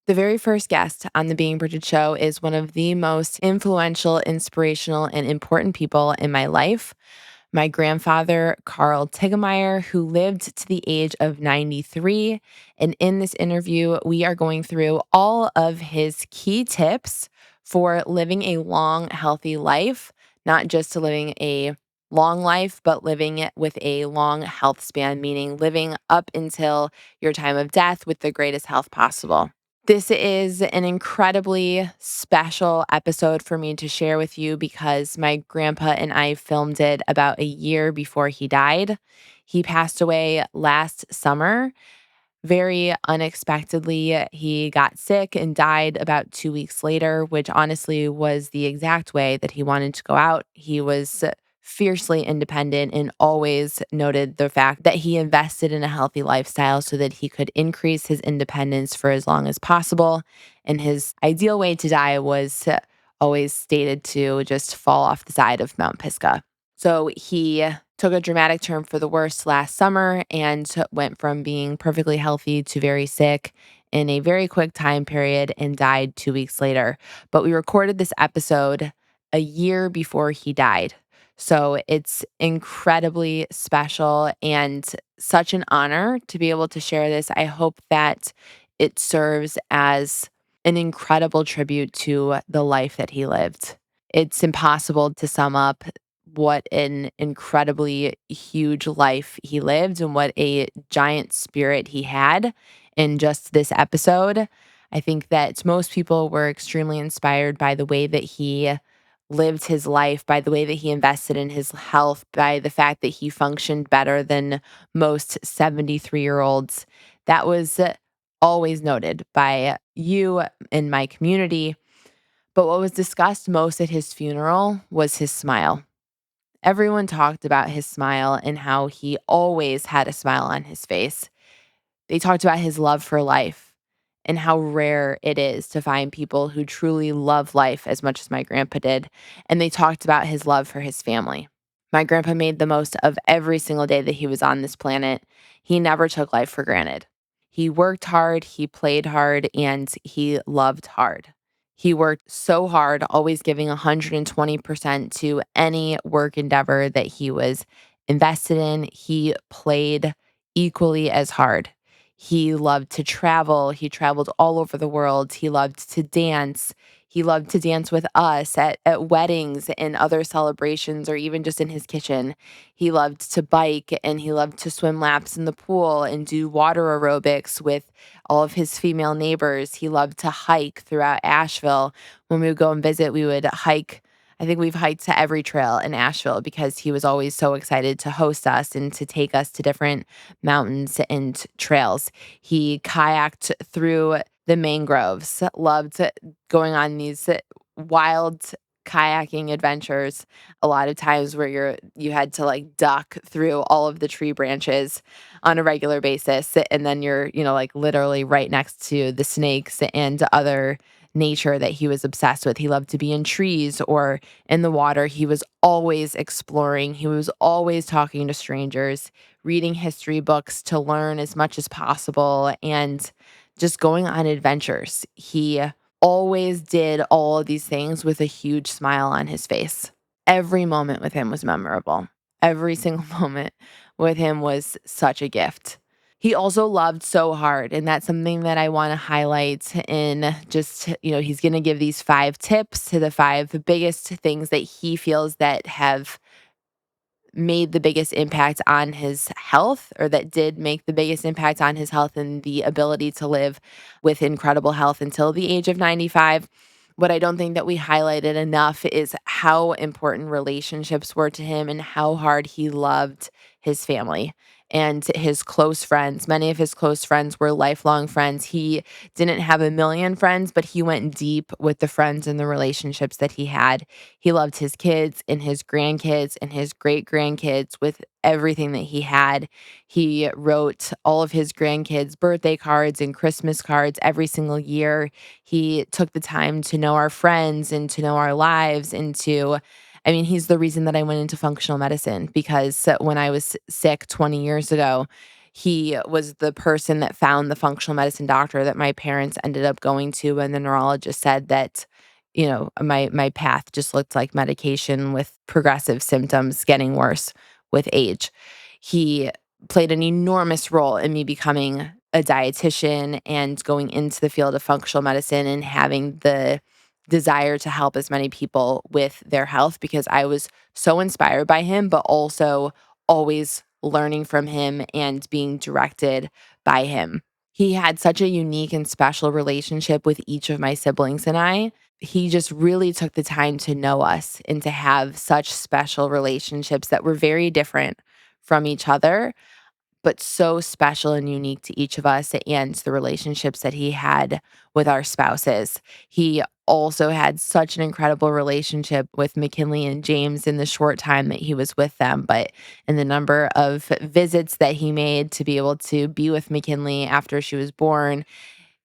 The very first guest on the Being Bridget show is one of the most influential, inspirational, and important people in my life. My grandfather, Carl Tigemeyer, who lived to the age of 93. And in this interview, we are going through all of his key tips for living a long, healthy life, not just to living a long life, but living it with a long health span, meaning living up until your time of death with the greatest health possible. This is an incredibly special episode for me to share with you because my grandpa and I filmed it about a year before he died. He passed away last summer. Very unexpectedly, he got sick and died about 2 weeks later, which honestly was the exact way that he wanted to go out. He was fiercely independent and always noted the fact that he invested in a healthy lifestyle so that he could increase his independence for as long as possible. And his ideal way to die was always stated to just fall off the side of Mount Pisgah. So he took a dramatic turn for the worse last summer and went from being perfectly healthy to very sick in a very quick time period and died 2 weeks later. But we recorded this episode a year before he died. So it's incredibly special and such an honor to be able to share this. I hope that it serves as an incredible tribute to the life that he lived. It's impossible to sum up what an incredibly huge life he lived and what a giant spirit he had in just this episode. I think that most people were extremely inspired by the way that he lived his life, by the way that he invested in his health, by the fact that he functioned better than most 73-year-olds. That was always noted by you in my community. But what was discussed most at his funeral was his smile. Everyone talked about his smile and how he always had a smile on his face. They talked about his love for life and how rare it is to find people who truly love life as much as my grandpa did. And they talked about his love for his family. My grandpa made the most of every single day that he was on this planet. He never took life for granted. He worked hard, he played hard, and he loved hard. He worked so hard, always giving 120% to any work endeavor that he was invested in. He played equally as hard. He loved to travel. He traveled all over the world. He loved to dance. He loved to dance with us at weddings and other celebrations, or even just in his kitchen. He loved to bike and he loved to swim laps in the pool and do water aerobics with all of his female neighbors. He loved to hike throughout Asheville. When we would go and visit, we would hike. I think we've hiked to every trail in Asheville because he was always so excited to host us and to take us to different mountains and trails. He kayaked through the mangroves, loved going on these wild kayaking adventures a lot of times where you had to like duck through all of the tree branches on a regular basis, and then you're like literally right next to the snakes and other nature that he was obsessed with. He loved to be in trees or in the water. He was always exploring. He was always talking to strangers, reading history books to learn as much as possible, and just going on adventures. He always did all of these things with a huge smile on his face. Every moment with him was memorable. Every single moment with him was such a gift. He also loved so hard, and that's something that I want to highlight in just, he's going to give these 5 tips to the 5 biggest things that he feels that have made the biggest impact on his health, or that did make the biggest impact on his health and the ability to live with incredible health until the age of 95. What I don't think that we highlighted enough is how important relationships were to him and how hard he loved his family and his close friends. Many of his close friends were lifelong friends. He didn't have a million friends, but he went deep with the friends and the relationships that he had. He loved his kids and his grandkids and his great grandkids with everything that he had. He wrote all of his grandkids' birthday cards and Christmas cards every single year. He took the time to know our friends and to know our lives and he's the reason that I went into functional medicine because when I was sick 20 years ago, He was the person that found the functional medicine doctor that my parents ended up going to, and the neurologist said that, my path just looked like medication with progressive symptoms getting worse with age. He played an enormous role in me becoming a dietitian and going into the field of functional medicine and having the desire to help as many people with their health because I was so inspired by him, but also always learning from him and being directed by him. He had such a unique and special relationship with each of my siblings and I. He just really took the time to know us and to have such special relationships that were very different from each other, but so special and unique to each of us and the relationships that he had with our spouses. He also had such an incredible relationship with McKinley and James in the short time that he was with them, but in the number of visits that he made to be able to be with McKinley after she was born.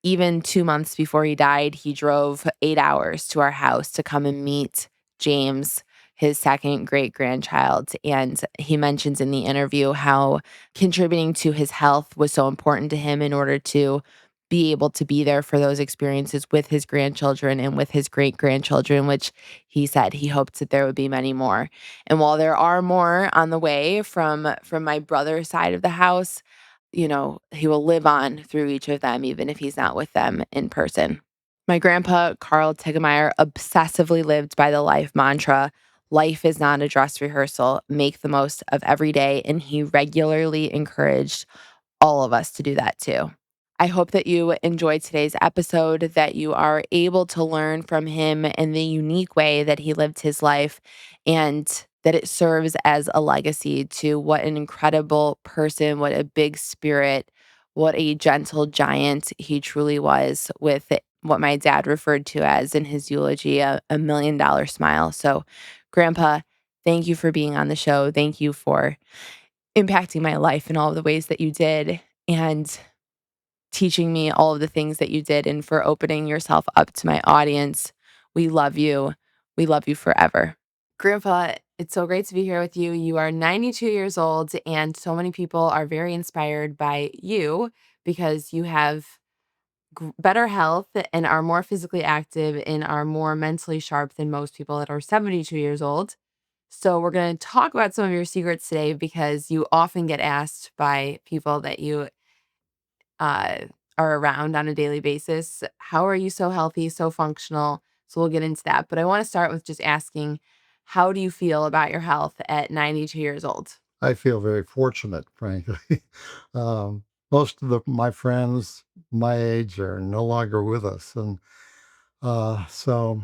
Even 2 months before he died, he drove 8 hours to our house to come and meet James, his second great-grandchild, and he mentions in the interview how contributing to his health was so important to him in order to be able to be there for those experiences with his grandchildren and with his great-grandchildren, which he said he hoped that there would be many more. And while there are more on the way from my brother's side of the house, he will live on through each of them, even if he's not with them in person. My grandpa, Carl Tegemeyer, obsessively lived by the life mantra life is not a dress rehearsal, make the most of every day. And he regularly encouraged all of us to do that too. I hope that you enjoyed today's episode, that you are able to learn from him in the unique way that he lived his life, and that it serves as a legacy to what an incredible person, what a big spirit, what a gentle giant he truly was, with what my dad referred to as in his eulogy a $1 million smile. So, Grandpa, thank you for being on the show. Thank you for impacting my life in all of the ways that you did and teaching me all of the things that you did and for opening yourself up to my audience. We love you. We love you forever. Grandpa, it's so great to be here with you. You are 92 years old, and so many people are very inspired by you because you have better health and are more physically active and are more mentally sharp than most people that are 72 years old. So, we're going to talk about some of your secrets today because you often get asked by people that you uh, are around on a daily basis. How are you so healthy, so functional? So, we'll get into that. But I want to start with just asking, how do you feel about your health at 92 years old? I feel very fortunate, frankly. Most of my friends my age are no longer with us, and so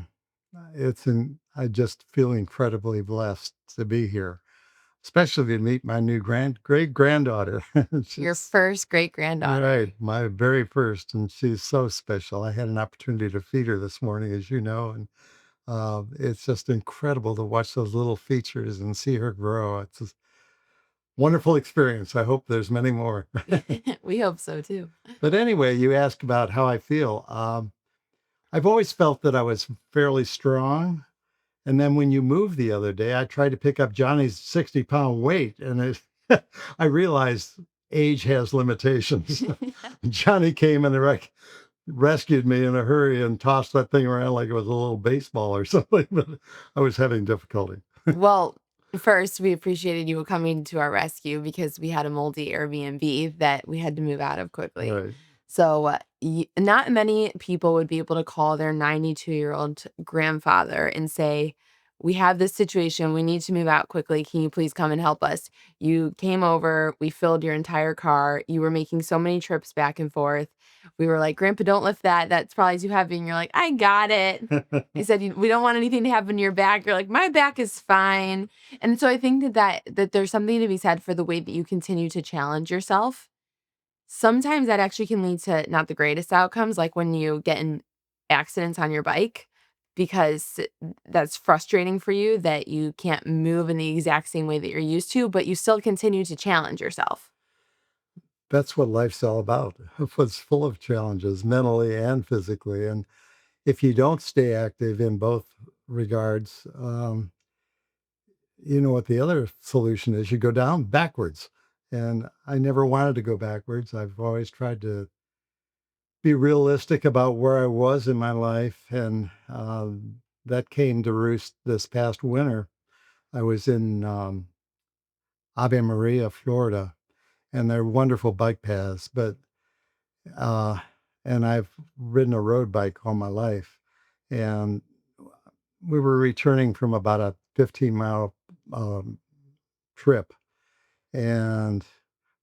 I just feel incredibly blessed to be here, especially to meet my new great granddaughter. Your She's first great granddaughter. right, my very first, and she's so special. I had an opportunity to feed her this morning, as you know, and it's just incredible to watch those little features and see her grow. It's a wonderful experience. I hope there's many more. We hope so too. But anyway, you asked about how I feel. I've always felt that I was fairly strong. And then when you moved the other day, I tried to pick up Johnny's 60-pound weight, and I realized age has limitations. Johnny came and rescued me in a hurry and tossed that thing around like it was a little baseball or something, but I was having difficulty. Well, first, we appreciated you coming to our rescue because we had a moldy Airbnb that we had to move out of quickly. Right. So, not many people would be able to call their 92-year-old grandfather and say, we have this situation. We need to move out quickly. Can you please come and help us? You came over. We filled your entire car. You were making so many trips back and forth. We were like, Grandpa, don't lift that. That's probably too heavy. And you're like, I got it. He said, "We don't want anything to happen to your back." You're like, "My back is fine." And so I think that there's something to be said for the way that you continue to challenge yourself. Sometimes that actually can lead to not the greatest outcomes, like when you get in accidents on your bike, because that's frustrating for you that you can't move in the exact same way that you're used to, but you still continue to challenge yourself. That's what life's all about. It's full of challenges, mentally and physically. And if you don't stay active in both regards, you know what the other solution is? You go down backwards. And I never wanted to go backwards. I've always tried to be realistic about where I was in my life. And that came to roost this past winter. I was in Ave Maria, Florida, and they're wonderful bike paths. But uh, and I've ridden a road bike all my life, and we were returning from about a 15-mile um, trip, and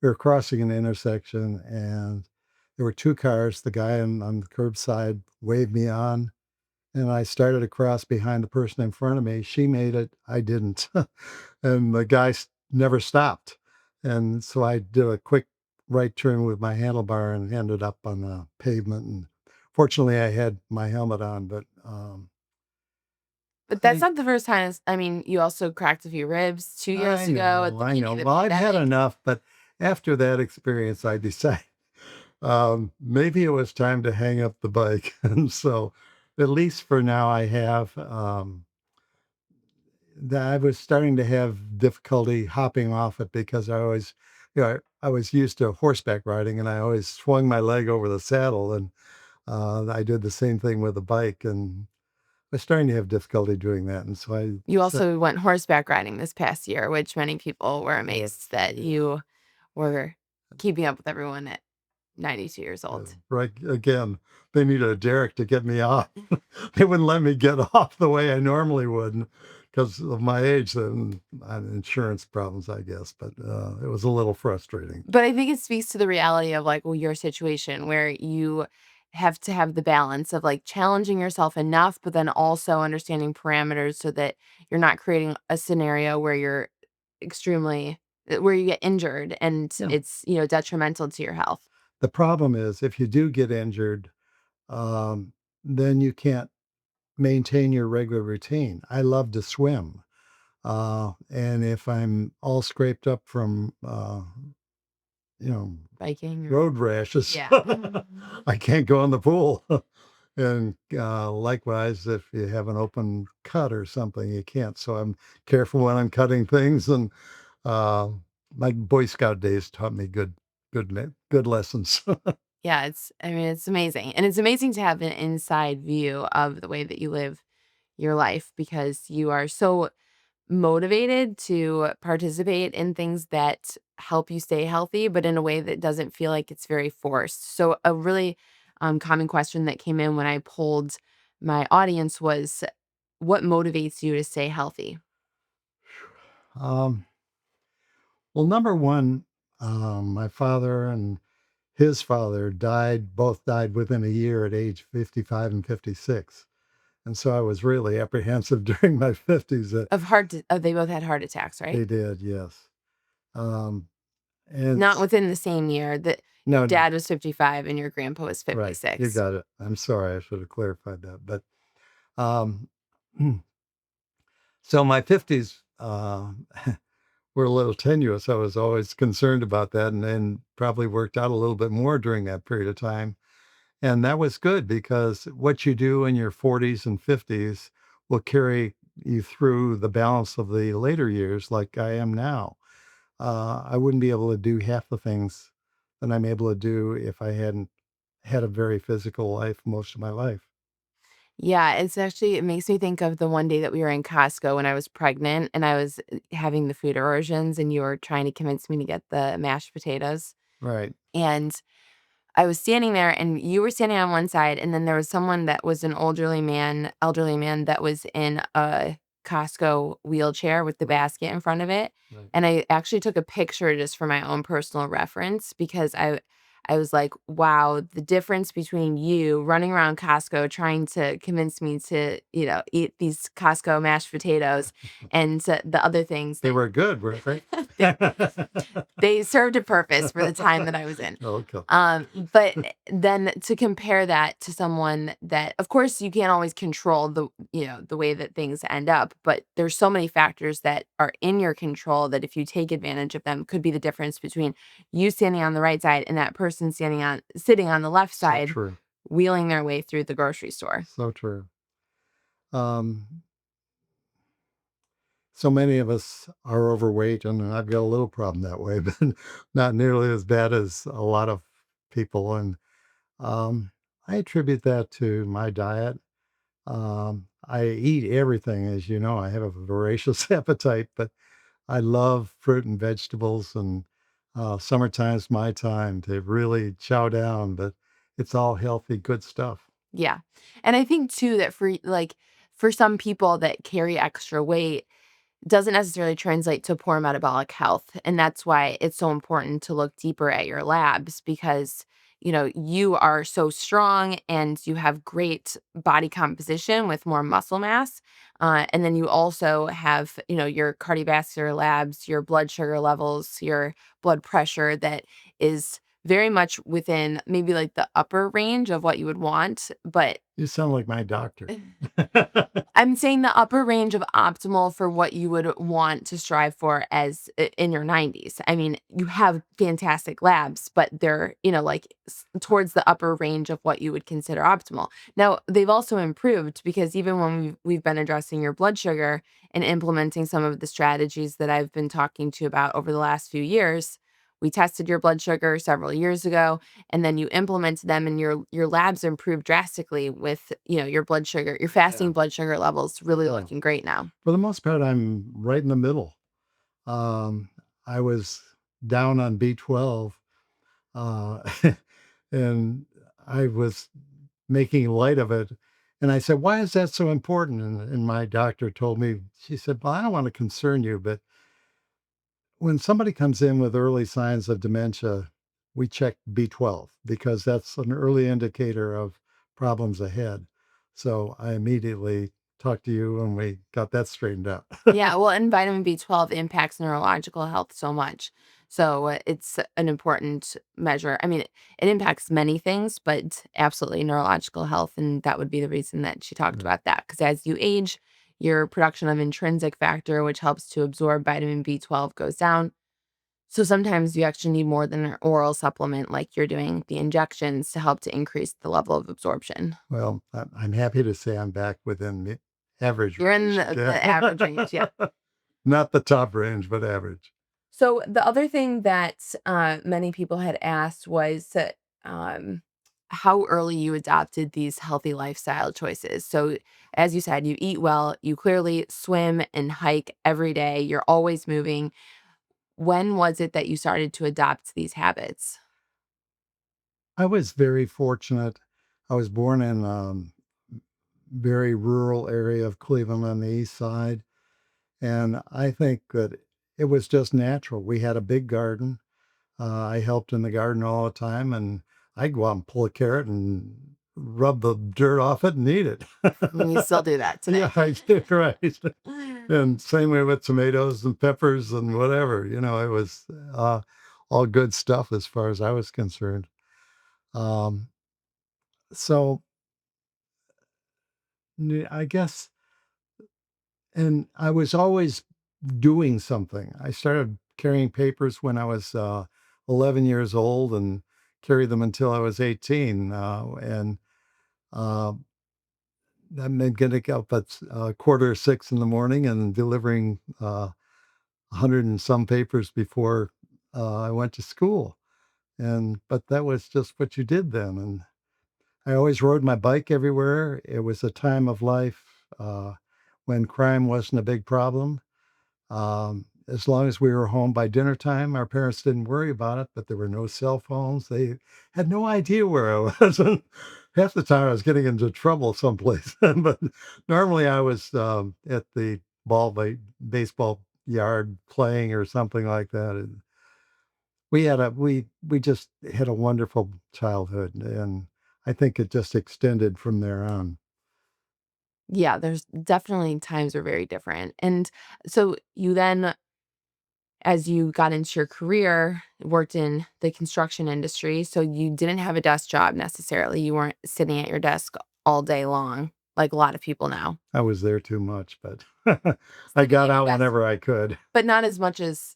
we were crossing an intersection, and there were two cars. The guy on the curbside waved me on, and I started across behind the person in front of me. She made it. I didn't. And the guy never stopped. And so I did a quick right turn with my handlebar and ended up on the pavement. And fortunately, I had my helmet on, but But that's I not the first time. I mean, you also cracked a few ribs 2 years ago at the I beginning know. of the Well, I've had pandemic. enough, but after that experience, I decided maybe it was time to hang up the bike. And so, at least for now, I have. That I was starting to have difficulty hopping off it because I always, I was used to horseback riding and I always swung my leg over the saddle. And I did the same thing with the bike and I was starting to have difficulty doing that. And so I You said, also went horseback riding this past year, which many people were yeah, amazed that yeah, you were keeping up with everyone at 92 years yeah, old. right. Again, they needed a derrick to get me off. They wouldn't let me get off the way I normally would because of my age and insurance problems, I guess. But it was a little frustrating. But I think it speaks to the reality of like, well, your situation where you have to have the balance of like challenging yourself enough, but then also understanding parameters so that you're not creating a scenario where you're extremely where you get injured and Yeah. it's, detrimental to your health. The problem is if you do get injured, then you can't maintain your regular routine. I love to swim. And if I'm all scraped up from, you know, Biking or road rashes, yeah. I can't go in the pool. And likewise, if you have an open cut or something, you can't. So I'm careful when I'm cutting things. And uh, my Boy Scout days taught me good lessons. Yeah, it's amazing. And it's amazing to have an inside view of the way that you live your life because you are so motivated to participate in things that help you stay healthy, but in a way that doesn't feel like it's very forced. So, a really common question that came in when I polled my audience was, what motivates you to stay healthy? um, Well, number one, my father and his father both died within a year at age 55 and 56. And so I was really apprehensive during my 50s that They both had heart attacks, right? they did, yes. Um, and Not within the same year. That no, no, dad was 55 and your grandpa was right. You 56. got it. I'm sorry. I should have clarified that. But um, so my 50s were a little tenuous. I was always concerned about that and then probably worked out a little bit more during that period of time. And that was good because what you do in your 40s and 50s will carry you through the balance of the later years like I am now. I wouldn't be able to do half the things that I'm able to do if I hadn't had a very physical life most of my life. Yeah, it makes me think of the one day that we were in Costco when I was pregnant and I was having the food aversions and you were trying to convince me to get the mashed potatoes. Right. And I was standing there and you were standing on one side, and then there was someone that was an elderly man that was in a Costco wheelchair with the Right. basket in front of it. Right. And I actually took a picture just for my own personal reference because I was like, wow, the difference between you running around Costco trying to convince me to, eat these Costco mashed potatoes and the other things They that were good, weren't they? they they served a purpose for the time that I was in. Okay. But then to compare that to someone that, of course, you can't always control the way that things end up, but there's so many factors that are in your control that if you take advantage of them could be the difference between you standing on the right side and that person sitting on the left So side, true. wheeling their way through the grocery store. So true. Um, so many of us are overweight, and I've got a little problem that way, but not nearly as bad as a lot of people. And um, I attribute that to my diet. I eat everything, as you know. I have a voracious appetite, but I love fruit and vegetables, and summertime's my time to really chow down. But it's all healthy, good stuff. Yeah. And I think too that for some people that carry extra weight, doesn't necessarily translate to poor metabolic health. And that's why it's so important to look deeper at your labs because, you are so strong and you have great body composition with more muscle mass. And then you also have, your cardiovascular labs, your blood sugar levels, your blood pressure that is very much within maybe like the upper range of what you would want. But You sound like my doctor. I'm saying the upper range of optimal for what you would want to strive for as in your 90s. I mean, you have fantastic labs, but they're, like towards the upper range of what you would consider optimal. Now, they've also improved because even when we've been addressing your blood sugar and implementing some of the strategies that I've been talking to you about over the last few years, we tested your blood sugar several years ago and then you implement them and your labs improve drastically with, your blood sugar, your Yeah. fasting blood sugar levels really Oh, looking great now. for the most part, I'm right in the middle. Um, I was down on B12, uh, and I was making light of it. And I said, "Why is that so important?" And my doctor told me, she said, "Well, I don't want to concern you, but when somebody comes in with early signs of dementia, we check B12 because that's an early indicator of problems ahead." So I immediately talked to you and we got that straightened out. Yeah, well, and vitamin B12 impacts neurological health so much. So it's an important measure. I mean, it impacts many things, but absolutely neurological health. And that would be the reason that she talked Yeah. about that. Because as you age, your production of intrinsic factor, which helps to absorb vitamin B12, goes down. So sometimes you actually need more than an oral supplement, like you're doing the injections to help to increase the level of absorption. Well, I'm happy to say I'm back within the average You're in range. the average range, yeah. Yeah. Not the top range, but average. So the other thing that many people had asked was um, how early you adopted these healthy lifestyle choices. So, as you said, you eat well, you clearly swim and hike every day, you're always moving. When was it that you started to adopt these habits? I was very fortunate. I was born in very rural area of Cleveland on the east side, and I think that it was just natural. We had a big garden. I helped in the garden all the time, and I'd go out and pull a carrot and rub the dirt off it and eat it. And you still do that Yeah, today. I did, right. And same way with tomatoes and peppers and whatever, it was all good stuff as far as I was concerned. Um, so I guess, and I was always doing something. I started carrying papers when I was 11 years old and carried them until I was 18. And uh, that meant getting up at 5:45 in the morning and delivering 100 and some papers before I went to school. But that was just what you did then. And I always rode my bike everywhere. It was a time of life when crime wasn't a big problem. As long as we were home by dinner time, our parents didn't worry about it, but there were no cell phones. They had no idea where I was. And half the time I was getting into trouble someplace. But normally I was at the baseball yard playing or something like that. And we just had a wonderful childhood, and I think it just extended from there on. Yeah, there's definitely times are very different. And so you then, as you got into your career, worked in the construction industry. So you didn't have a desk job necessarily. You weren't sitting at your desk all day long, like a lot of people now, I was there too much, but I sitting got at your out desk, whenever I could. but not as much as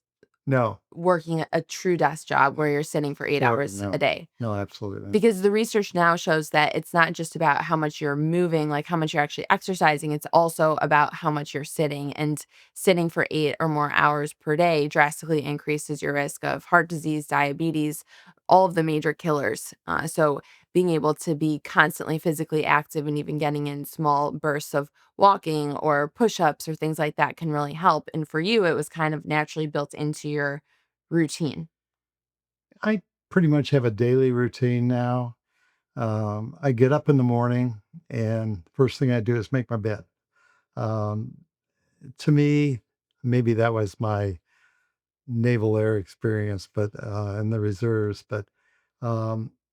No, working a true desk job where you're sitting for 8 sure, hours a no. day. No, absolutely. Because the research now shows that it's not just about how much you're moving, like how much you're actually exercising, it's also about how much you're sitting. And sitting for 8 or more hours per day drastically increases your risk of heart disease, diabetes, all of the major killers. So being able to be constantly physically active and even getting in small bursts of walking or push-ups or things like that can really help. And for you, it was kind of naturally built into your routine. I pretty much have a daily routine now. I get up in the morning, and first thing I do is make my bed. Um, to me, maybe that was my naval air experience, but in the reserves. But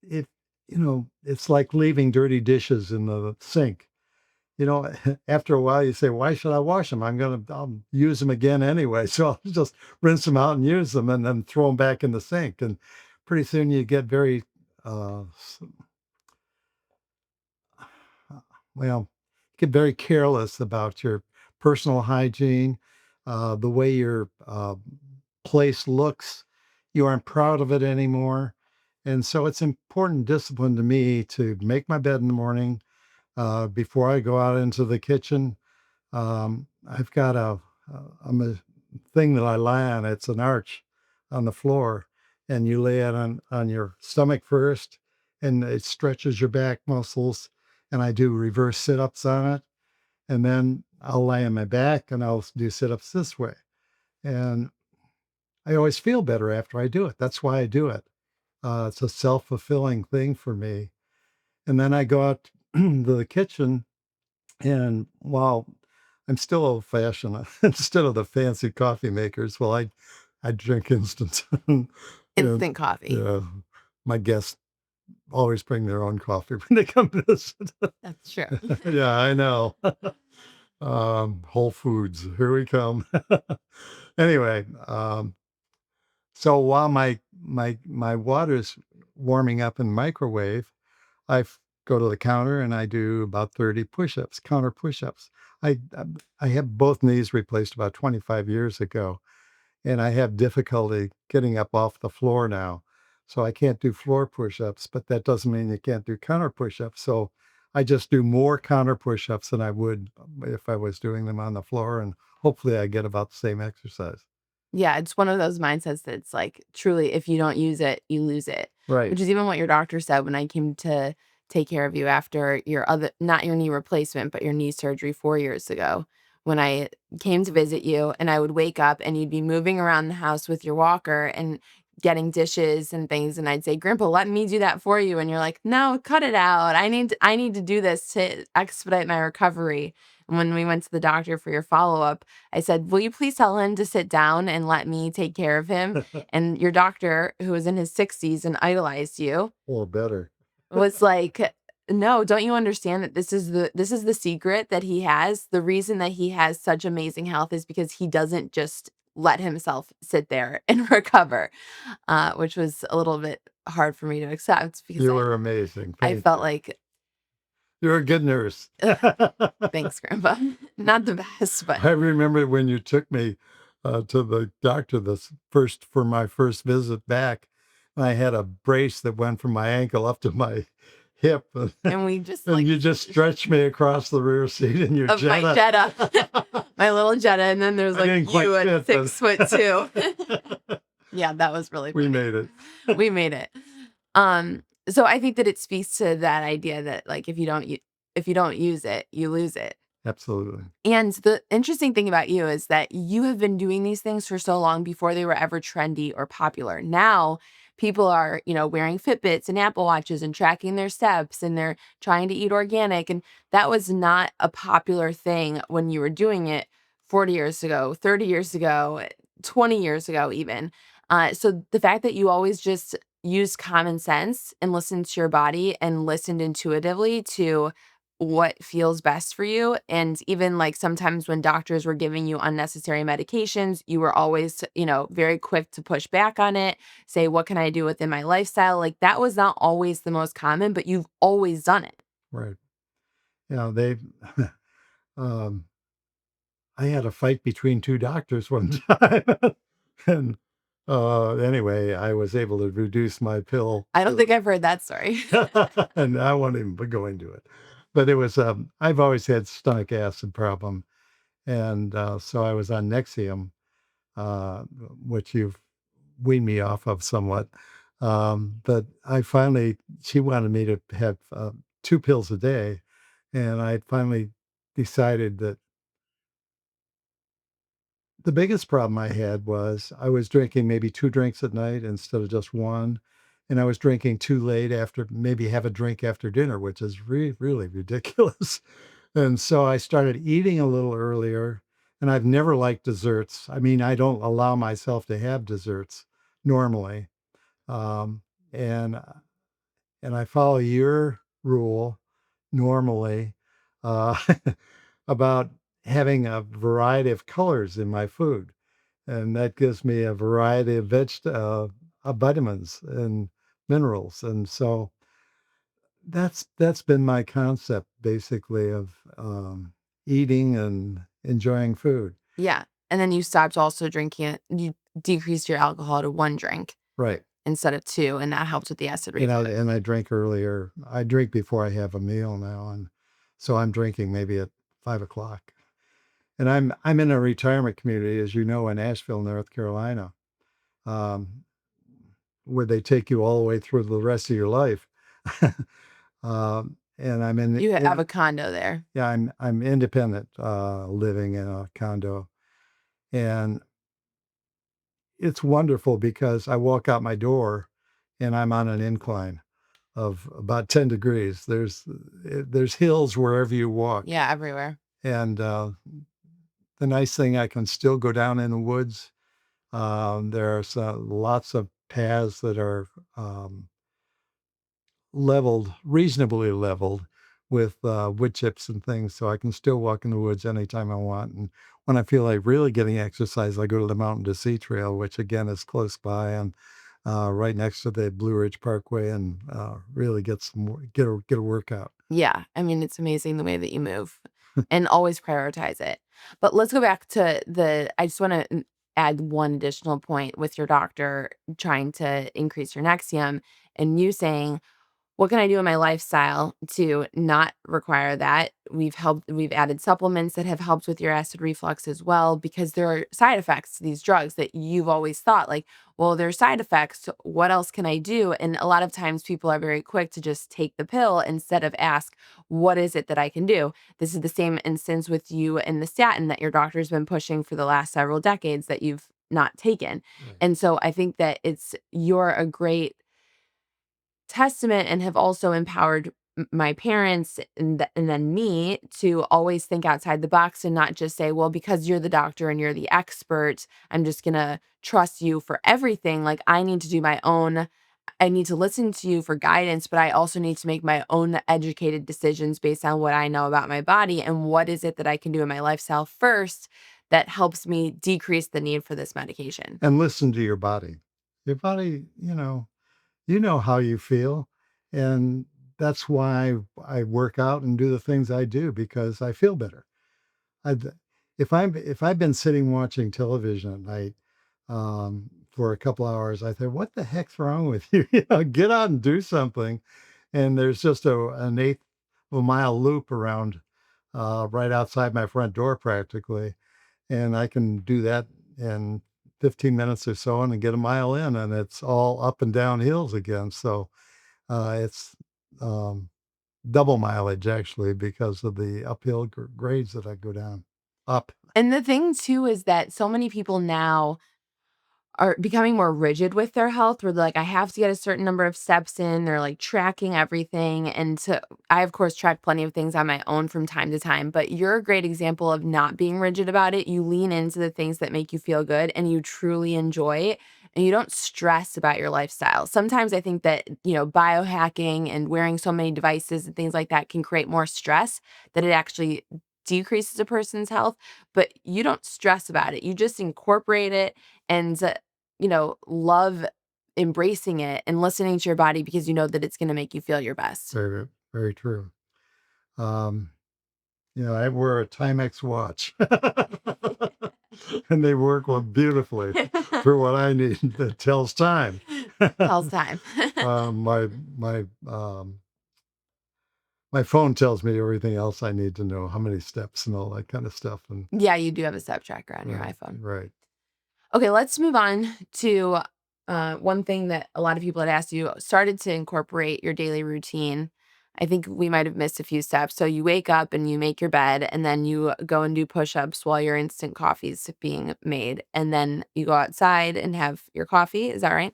it, it's like leaving dirty dishes in the sink. After a while, you say, "Why should I wash them? I'll use them again anyway." So I'll just rinse them out and use them, and then throw them back in the sink. And pretty soon, you get very uh, Uh, well, get very careless about your personal hygiene, the way your place looks. You aren't proud of it anymore. And so it's important discipline to me to make my bed in the morning before I go out into the kitchen. I've got a thing that I lie on. It's an arch on the floor, and you lay it on your stomach first, and it stretches your back muscles. And I do reverse sit ups on it, and then I'll lay on my back and I'll do sit ups this way. And I always feel better after I do it. That's why I do it. It's a self fulfilling thing for me. And then I go out to the kitchen, and while I'm still old fashioned, instead of the fancy coffee makers, well, I drink instant. And Instant coffee. yeah, my guests always bring their own coffee when they come visit. That's true. Yeah, I know. Whole Foods, here we come. Anyway, so while my water's warming up in the microwave, go to the counter and I do about 30 push-ups, counter push-ups. I have both knees replaced about 25 years ago, and I have difficulty getting up off the floor now. So I can't do floor push-ups, but that doesn't mean you can't do counter push-ups. So I just do more counter push-ups than I would if I was doing them on the floor, and hopefully I get about the same exercise. Yeah, it's one of those mindsets that's like, truly, if you don't use it, you lose it, Right. which is even what your doctor said when I came to take care of you after your other not your knee replacement, but your knee surgery 4 years ago. When I came to visit you and I would wake up and you'd be moving around the house with your walker and getting dishes and things, and I'd say, "Grandpa, let me do that for you." And you're like, "No, cut it out. I need to do this to expedite my recovery." And when we went to the doctor for your follow-up, I said, "Will you please tell him to sit down and let me take care of him?" And your doctor, who was in his 60s and idolized you, Or better. was like, "No, don't you understand that this is the secret that he has? The reason that he has such amazing health is because he doesn't just let himself sit there and recover," which was a little bit hard for me to accept because You I were amazing. I Thank felt you. like, You're a good nurse. "Ugh, thanks, grandpa." Not the best, but I remember when you took me to the doctor this first for my first visit back. I had a brace that went from my ankle up to my hip, and we just and like you just stretched me across the rear seat in your of my Jetta. Jetta, my little Jetta, and then there's I like didn't quite you at fit, but 6'2". Yeah, that was really we funny. made it. We made it. So I think that it speaks to that idea that like if you don't use it, you lose it. Absolutely. And the interesting thing about you is that you have been doing these things for so long before they were ever trendy or popular. Now, people are, wearing Fitbits and Apple Watches and tracking their steps and they're trying to eat organic. And that was not a popular thing when you were doing it 40 years ago, 30 years ago, 20 years ago, even. So the fact that you always just used common sense and listened to your body and listened intuitively to what feels best for you. And even like sometimes when doctors were giving you unnecessary medications, you were always, very quick to push back on it, say, what can I do within my lifestyle? Like that was not always the most common, but you've always done it. Right. They um I had a fight between two doctors one time. And Anyway, I was able to reduce my pill, I don't think I've heard that story. and I won't even go into it. But it was, I've always had stomach acid problem, and so I was on Nexium, uh, which you've weaned me off of somewhat. But I finally, she wanted me to have 2 pills a day, and I finally decided that the biggest problem I had was I was drinking maybe 2 drinks at night instead of just 1, and I was drinking too late after maybe have a drink after dinner, which is really ridiculous. And so I started eating a little earlier, and I've never liked desserts. I mean, I don't allow myself to have desserts normally. Um, and and I follow your rule normally, uh, about having a variety of colors in my food, and that gives me a variety of vitamins and minerals, and so that's been my concept basically of eating and enjoying food. Yeah, and then you stopped also drinking it you decreased your alcohol to 1 drink Right. instead of 2, and that helped with the acid reflux. And I drink earlier. I drink before I have a meal now, and so I'm drinking maybe at 5 o'clock. And I'm in a retirement community, as you know, in Asheville, North Carolina, um, where they take you all the way through the rest of your life. And I'm You have a condo there. yeah, I'm independent, living in a condo, and it's wonderful because I walk out my door, and I'm on an incline of about 10 degrees. There's hills wherever you walk, Yeah, everywhere. and the nice thing, I can still go down in the woods. There's lots of paths that are leveled, reasonably leveled, with wood chips and things, so I can still walk in the woods anytime I want. And when I feel like really getting exercise, I go to the Mountain to Sea Trail, which again is close by and right next to the Blue Ridge Parkway, and really get a workout. Yeah, I mean, it's amazing the way that you move and always prioritize it. But let's go back to I just wanna add one additional point with your doctor trying to increase your Nexium and you saying, what can I do in my lifestyle to not require that? We've added supplements that have helped with your acid reflux as well because there are side effects to these drugs that you've always thought like, well, there's side effects. What else can I do? And a lot of times people are very quick to just take the pill instead of ask, what is it that I can do? This is the same instance with you and the statin that your doctor's been pushing for the last several decades that you've not taken. Right. And so I think that you're a great testament and have also empowered my parents and then me to always think outside the box and not just say, well, because you're the doctor and you're the expert, I'm just going to trust you for everything. Like, I need to do my own, I need to listen to you for guidance, but I also need to make my own educated decisions based on what I know about my body and what is it that I can do in my lifestyle first that helps me decrease the need for this medication. And listen to your body. Your body, you know how you feel, and that's why I work out and do the things I do, because I feel better. I if I've been sitting watching television at night, for a couple hours, I think, "What the heck's wrong with you?" Get out and do something. And there's just an eighth of a mile loop around, right outside my front door practically, and I can do that in 15 minutes or so and get a mile in, and it's all up and down hills again. So it's um, double mileage actually because of the uphill grades that I go down up. And the thing too is that so many people now are becoming more rigid with their health where they're like, I have to get a certain number of steps in. They're like tracking everything. And so I, of course, track plenty of things on my own from time to time, but you're a great example of not being rigid about it. You lean into the things that make you feel good and you truly enjoy it. And you don't stress about your lifestyle. Sometimes I think that, biohacking and wearing so many devices and things like that can create more stress that it actually decreases a person's health, but you don't stress about it. You just incorporate it and love embracing it and listening to your body because you know that it's gonna make you feel your best. Very, very true. Um, I wear a Timex watch. and they work well beautifully for what I need. That tells time. Tells time. My my my phone tells me everything else I need to know, how many steps and all that kind of stuff. And Yeah, you do have a step tracker on your right, iPhone. right. Okay, let's move on to one thing that a lot of people had asked you started to incorporate your daily routine. I think we might have missed a few steps. So you wake up and you make your bed, and then you go and do push ups while your instant coffee's being made. And then you go outside and have your coffee. Is that right?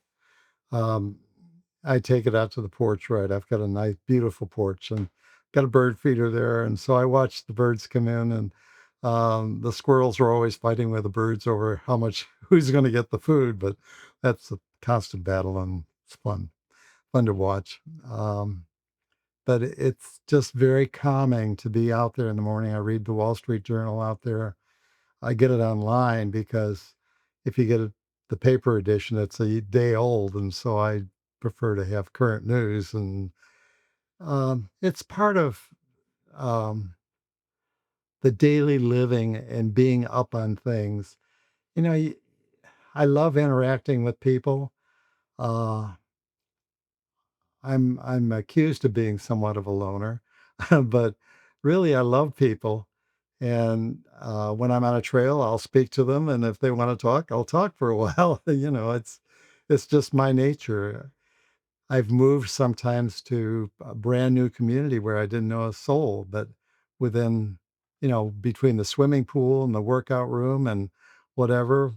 Um, I take it out to the porch, right? I've got a nice, beautiful porch and got a bird feeder there. And so I watch the birds come in, and the squirrels are always fighting with the birds over how much, who's going to get the food. But that's a constant battle, and it's fun to watch. But it's just very calming to be out there in the morning. I read the Wall Street Journal out there. I get it online because if you get the paper edition, it's a day old, and so I prefer to have current news. And it's part of um, the daily living and being up on things. You know, I love interacting with people. Uh, I'm accused of being somewhat of a loner, but really I love people. And when I'm on a trail, I'll speak to them, and if they want to talk, I'll talk for a while. It's just my nature. I've moved sometimes to a brand new community where I didn't know a soul, but within, between the swimming pool and the workout room and whatever,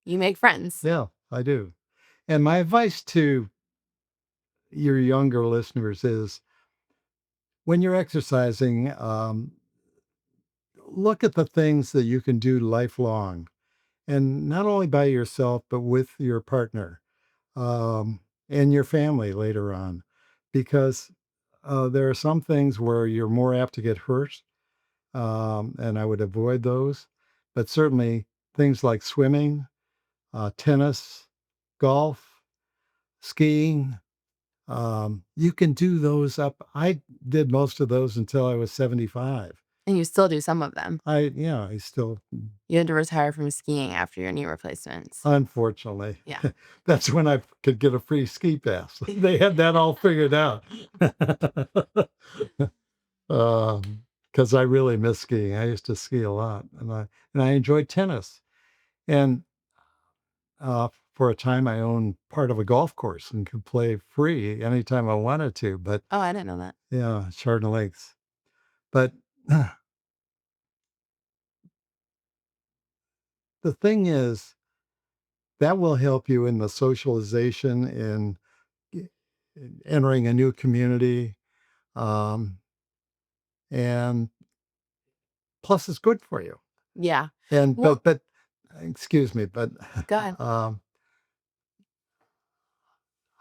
You make friends. yeah, I do. And my advice to your younger listeners is when you're exercising, look at the things that you can do lifelong, and not only by yourself, but with your partner, um, and your family later on, because there are some things where you're more apt to get hurt, and I would avoid those. But certainly things like swimming, tennis, golf, skiing, you can do those up. I did most of those until I was 75. And you still do some of them. I still, You had to retire from skiing after your knee replacements. unfortunately, Yeah. that's when I could get a free ski pass. They had that all figured out. Because I really miss skiing. I used to ski a lot, and I enjoyed tennis. And for a time, I owned part of a golf course and could play free anytime I wanted to. But Oh, I didn't know that. yeah, Chardon Lakes. But the thing is, that will help you in the socialization in e- entering a new community. Um, and plus, it's good for you. Yeah. And, Well, but, excuse me, but go ahead. um,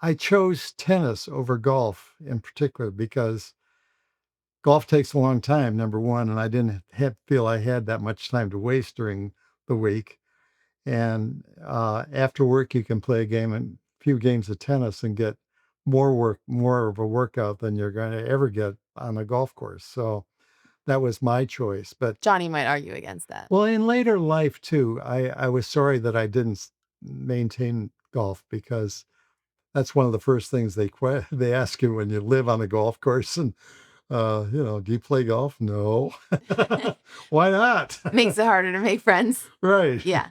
I chose tennis over golf in particular because golf takes a long time, number one, and I didn't feel I had that much time to waste during the week. And after work, you can play a game and few games of tennis and get more of a workout than you're going to ever get on a golf course. So that was my choice. But Johnny might argue against that. well, in later life too, I was sorry that I didn't maintain golf because that's one of the first things they ask you when you live on a golf course. And do you play golf? No. Why not? Makes it harder to make friends. Right. Yeah.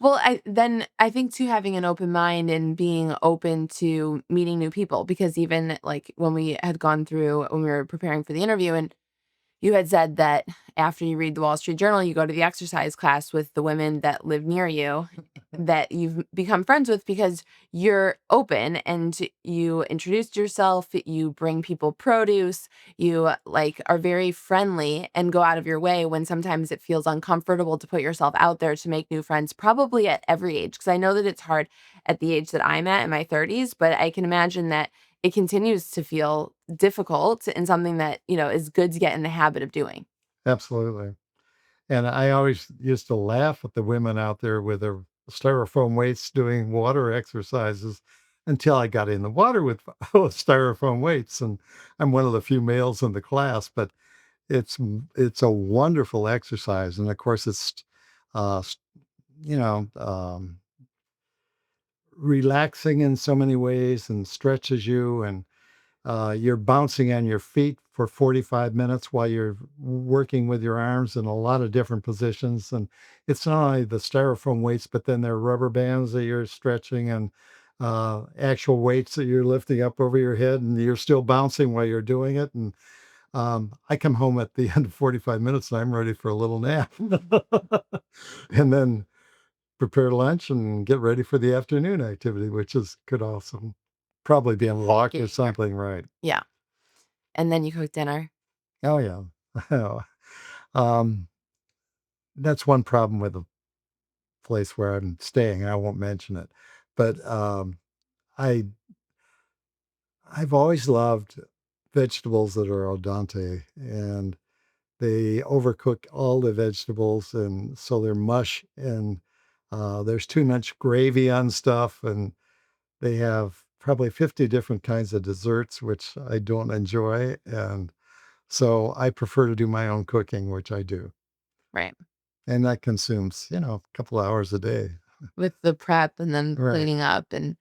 Well, I think too having an open mind and being open to meeting new people because even like when we had gone through when we were preparing for the interview and you had said that after you read the Wall Street Journal, you go to the exercise class with the women that live near you that you've become friends with because you're open and you introduced yourself, you bring people produce, you like are very friendly and go out of your way when sometimes it feels uncomfortable to put yourself out there to make new friends, probably at every age. Because I know that it's hard at the age that I'm at in my 30s, but I can imagine that it continues to feel difficult and something that, is good to get in the habit of doing. Absolutely. And I always used to laugh at the women out there with their styrofoam weights doing water exercises until I got in the water with styrofoam weights. And I'm one of the few males in the class, but it's a wonderful exercise. And of course, it's uh, s- you know, relaxing in so many ways and stretches you, and you're bouncing on your feet for 45 minutes while you're working with your arms in a lot of different positions. And it's not only the styrofoam weights, but then there are rubber bands that you're stretching, and actual weights that you're lifting up over your head, and you're still bouncing while you're doing it. And I come home at the end of 45 minutes and I'm ready for a little nap. And then prepare lunch and get ready for the afternoon activity, which is could also probably be a walk or Getting there. something, right? Yeah. And then you cook dinner. Oh, yeah. Um, that's one problem with the place where I'm staying, I won't mention it. But, I I've always loved vegetables that are al dente, and they overcook all the vegetables, and so they're mush, and, there's too much gravy on stuff, and they have probably 50 different kinds of desserts, which I don't enjoy, and so I prefer to do my own cooking, which I do. Right. And that consumes, a couple hours a day. With the prep and then Right. cleaning up and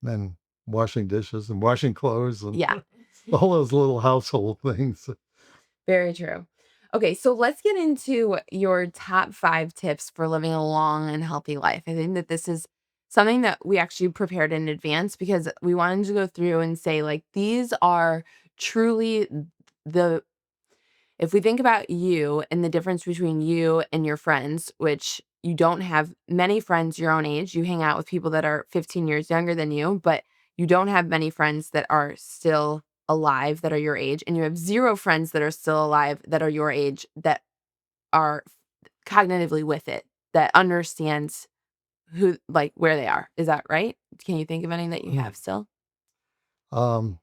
Then washing dishes and washing clothes and yeah. all those little household things. Very true. Okay, so let's get into your top 5 tips for living a long and healthy life. I think that this is something that we actually prepared in advance because we wanted to go through and say, like, these are truly the if we think about you and the difference between you and your friends, which you don't have many friends your own age, you hang out with people that are 15 years younger than you, but you don't have many friends that are still alive that are your age, and you have 0 friends that are still alive that are your age that are cognitively with it, that understands who like, where they are. Is that right? Can you think of any that you have still? Um,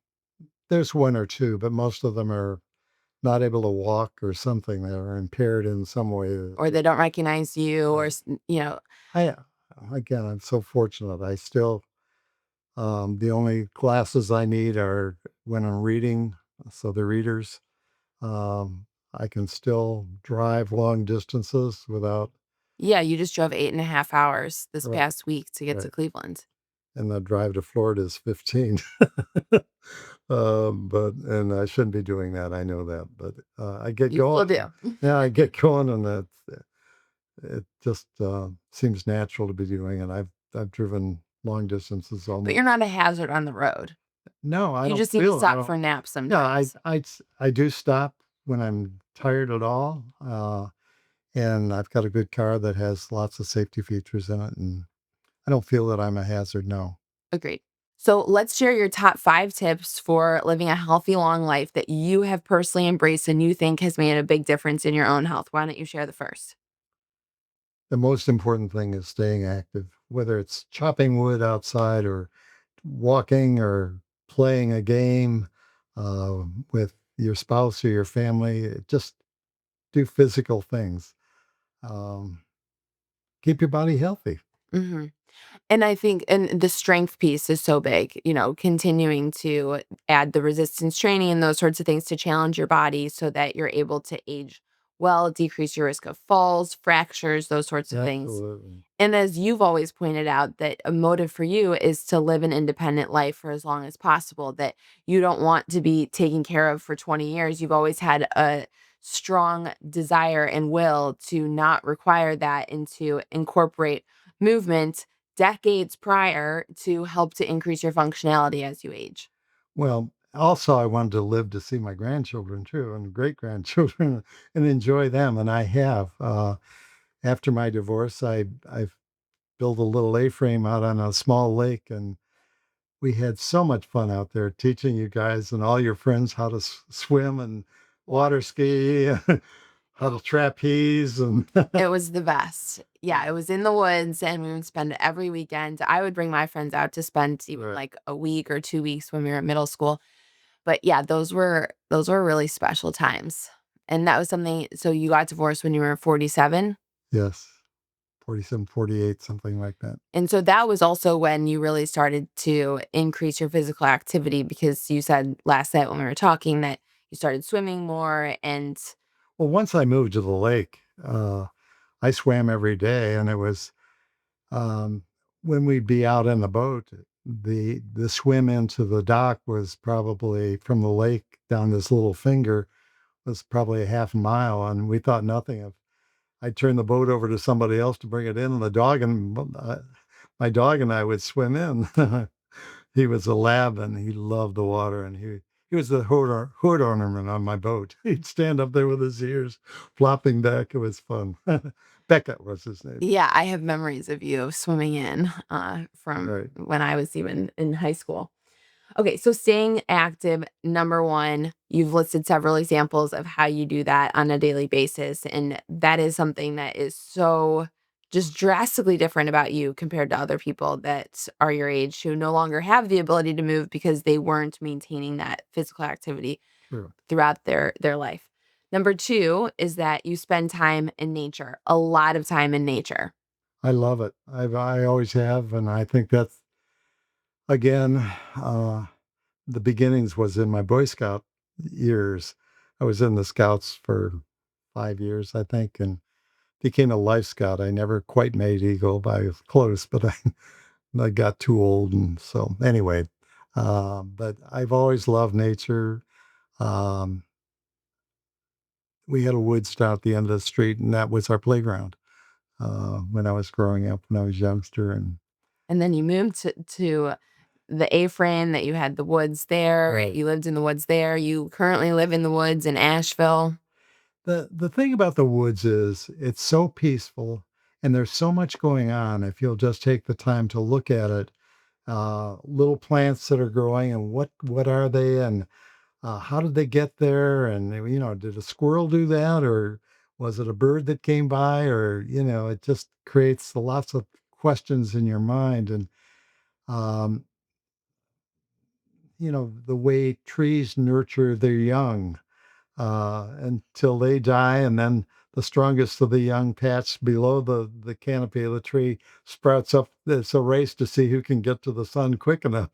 there's one or two, but most of them are not able to walk or something. They're impaired in some way. Or they don't recognize you or Right. s you know I, again, I'm so fortunate. I still, the only glasses I need are when I'm reading. So the readers, I can still drive long distances without, Yeah, you just drove 8.5 hours this right, past week to get to right. Cleveland. And the drive to Florida is 15. But and I shouldn't be doing that, I know that, but, I get You still going. do. Yeah, I get going, and it just, seems natural to be doing it. I've driven long distances But almost. you're not a hazard on the road. No, I You don't just need to feel I stop don't for naps yeah, sometimes. I do stop when I'm tired at all, and I've got a good car that has lots of safety features in it, and I don't feel that I'm a hazard, no. Agreed. So let's share your top 5 tips for living a healthy, long life that you have personally embraced and you think has made a big difference in your own health. Why don't you share the first? The most important thing is staying active, whether it's chopping wood outside or walking or playing a game with your spouse or your family. Just do physical things. Um, keep your body healthy. Mhm. And I think and the strength piece is so big, continuing to add the resistance training and those sorts of things to challenge your body so that you're able to age well, decrease your risk of falls, fractures, those sorts of things. Absolutely. And as you've always pointed out, that a motive for you is to live an independent life for as long as possible, that you don't want to be taken care of for 20 years. You've always had a strong desire and will to not require that and to incorporate movement decades prior to help to increase your functionality as you age. Well, also, I wanted to live to see my grandchildren too and great grandchildren and enjoy them. And I have. After my divorce, I've built a little A-frame out on a small lake, and we had so much fun out there teaching you guys and all your friends how to swim and water Water ski. ski, how to trapeze, and It was the best. Yeah, it was in the woods and we would spend every weekend. I would bring my friends out to spend even right. like a week or 2 weeks when we were in middle school. But yeah, those were really special times. And that was something so you got divorced when you were 47? Yes, 47, 48, something like that. And so that was also when you really started to increase your physical activity because you said last night when we were talking that you started swimming more and Well, once I moved to the lake, I swam every day, and it was um, when we'd be out in the boat, the swim into the dock was probably from the lake down this little finger was probably a half a mile, and we thought nothing of. I'd turn the boat over to somebody else to bring it in, and my dog and I would swim in. He was a lab, and he loved the water, and he was the hood ornament on my boat. He'd stand up there with his ears flopping back. It was fun. Beckett was his name. Yeah, I have memories of you swimming in, from Right. when I was even in high school. Okay, so staying active, number 1, you've listed several examples of how you do that on a daily basis, and that is something that is so just drastically different about you compared to other people that are your age who no longer have the ability to move because they weren't maintaining that physical activity True. throughout their life. Number 2 is that you spend time in nature, a lot of time in nature. I love it. I always have, and I think that's again uh, the beginnings was in my Boy Scout years. I was in the Scouts for 5 years, I think, and became a Life Scout. I never quite made Eagle, but I was close, but I got too old, and so anyway. But I've always loved nature. Um, we had a woods down at the end of the street, and that was our playground when I was growing up, when I was youngster, and And then you moved to the A-frame that you had the woods there, right. you lived in the woods there, you currently live in the woods in Asheville. The thing about the woods is it's so peaceful and there's so much going on if you'll just take the time to look at it. Little plants that are growing and what are they and how did they get there? And did a squirrel do that or was it a bird that came by? Or it just creates lots of questions in your mind. And um, the way trees nurture their young until they die, and then the strongest of the young patch below the canopy of the tree sprouts up. It's a race to see who can get to the sun quick enough,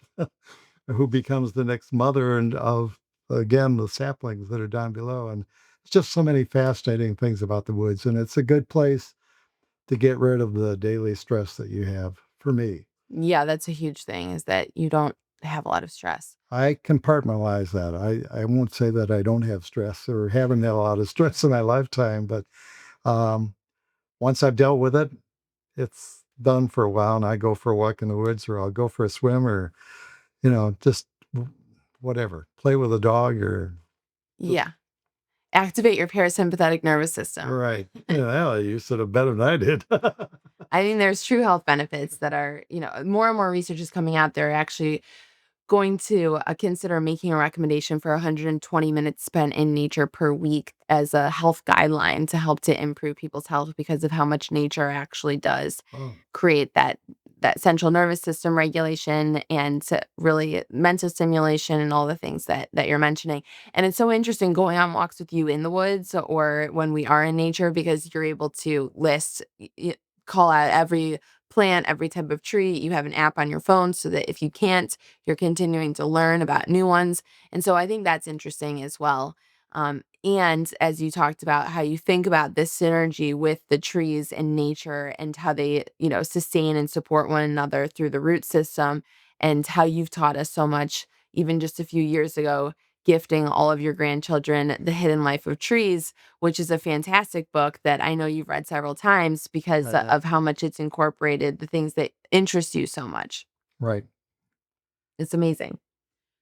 who becomes the next mother and of again the saplings that are down below. And it's just so many fascinating things about the woods, and it's a good place to get rid of the daily stress that you have. For me, Yeah, that's a huge thing is that you don't have a lot of stress. I compartmentalize that. I won't say that I don't have stress or haven't had a lot of stress in my lifetime, but um, once I've dealt with it, it's done for a while, and I go for a walk in the woods, or I'll go for a swim, or just whatever, play with a dog, or just Yeah. Activate your parasympathetic nervous system. right. Yeah, well, you said it better than I did. I think there's true health benefits that are, more and more research is coming out there actually going to consider making a recommendation for 120 minutes spent in nature per week as a health guideline to help to improve people's health because of how much nature actually does Oh, create that central nervous system regulation and to really mental stimulation and all the things that you're mentioning. And it's so interesting going on walks with you in the woods or when we are in nature because you're able to call out every plant, every type of tree. You have an app on your phone so that if you can't, you're continuing to learn about new ones. And so I think that's interesting as well. And as you talked about how you think about this synergy with the trees and nature and how they, sustain and support one another through the root system, and how you've taught us so much, even just a few years ago, gifting all of your grandchildren The Hidden Life of Trees, which is a fantastic book that I know you've read several times because I have. of how much it's incorporated the things that interest you so much. Right. It's amazing.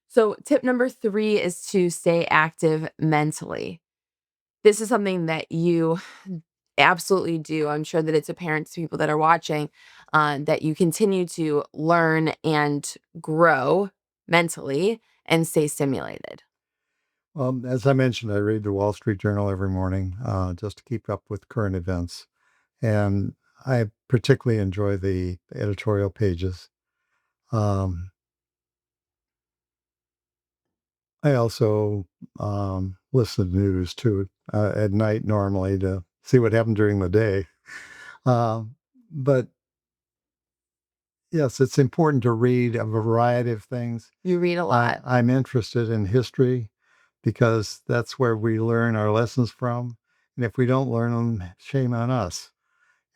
So, tip number 3 is to stay active mentally. This is something that you absolutely do. I'm sure that it's apparent to people that are watching that you continue to learn and grow mentally and stay stimulated. As I mentioned, I read the Wall Street Journal every morning just to keep up with current events, and I particularly enjoy the editorial pages. Um, I also listen to news too at night normally to see what happened during the day. Um, but yes, it's important to read a variety of things. You read a lot. I'm interested in history because that's where we learn our lessons from. And if we don't learn them, shame on us.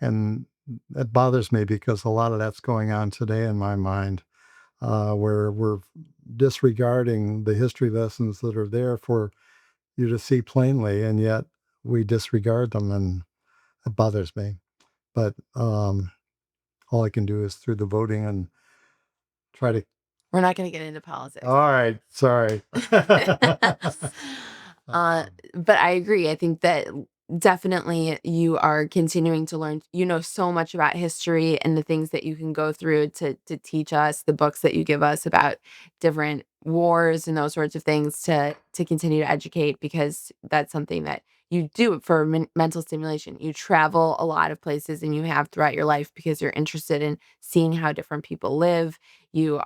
And that bothers me because a lot of that's going on today in my mind, where we're disregarding the history lessons that are there for you to see plainly, and yet we disregard them, and it bothers me. But all I can do is through the voting and try to. We're not gonna get into politics. All right, sorry. Uh, Um, but I agree. I think that definitely you are continuing to learn. You know so much about history and the things that you can go through to teach us, the books that you give us about different wars and those sorts of things to continue to educate because that's something that you do for mental stimulation. You travel a lot of places and you have throughout your life because you're interested in seeing how different people live. You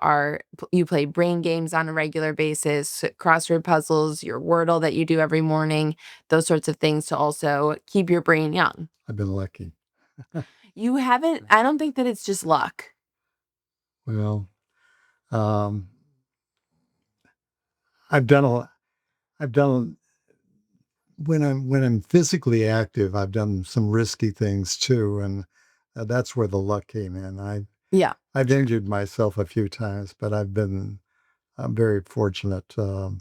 play brain games on a regular basis, crossword puzzles, your Wordle that you do every morning, those sorts of things to also keep your brain young. I've been lucky. You haven't I don't think that it's just luck. Well, um, I've done I've done when I'm physically active, I've done some risky things too, and that's where the luck came in. Yeah. I've injured myself a few times, but I'm very fortunate to